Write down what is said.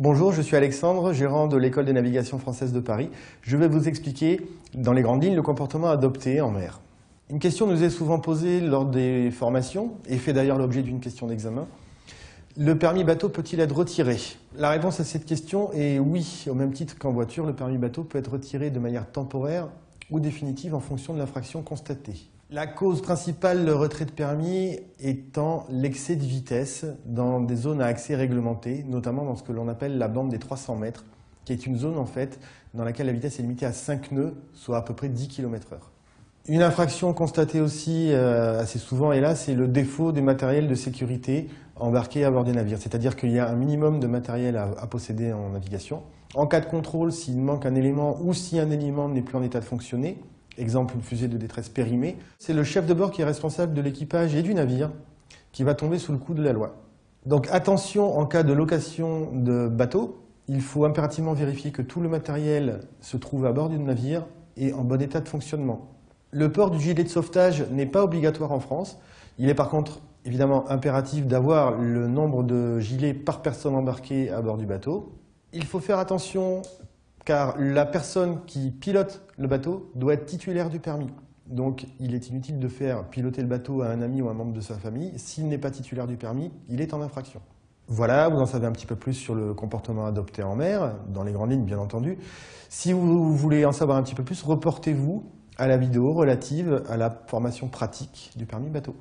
Bonjour, je suis Alexandre, gérant de l'École des navigations françaises de Paris. Je vais vous expliquer, dans les grandes lignes, le comportement adopté en mer. Une question nous est souvent posée lors des formations, et fait d'ailleurs l'objet d'une question d'examen. Le permis bateau peut-il être retiré? La réponse à cette question est oui. Au même titre qu'en voiture, le permis bateau peut être retiré de manière temporaire ou définitive en fonction de l'infraction constatée. La cause principale de retrait de permis étant l'excès de vitesse dans des zones à accès réglementé, notamment dans ce que l'on appelle la bande des 300 mètres, qui est une zone en fait dans laquelle la vitesse est limitée à 5 nœuds, soit à peu près 10 km/h. Une infraction constatée aussi assez souvent, hélas, c'est le défaut des matériels de sécurité embarqués à bord des navires. C'est-à-dire qu'il y a un minimum de matériel à posséder en navigation. En cas de contrôle, s'il manque un élément ou si un élément n'est plus en état de fonctionner, exemple une fusée de détresse périmée, c'est le chef de bord qui est responsable de l'équipage et du navire qui va tomber sous le coup de la loi. Donc attention, en cas de location de bateau, il faut impérativement vérifier que tout le matériel se trouve à bord du navire et en bon état de fonctionnement. Le port du gilet de sauvetage n'est pas obligatoire en France. Il est par contre évidemment impératif d'avoir le nombre de gilets par personne embarquée à bord du bateau. Il faut faire attention car la personne qui pilote le bateau doit être titulaire du permis. Donc il est inutile de faire piloter le bateau à un ami ou à un membre de sa famille. S'il n'est pas titulaire du permis, il est en infraction. Voilà, vous en savez un petit peu plus sur le comportement adopté en mer, dans les grandes lignes bien entendu. Si vous voulez en savoir un petit peu plus, reportez-vous à la vidéo relative à la formation pratique du permis bateau.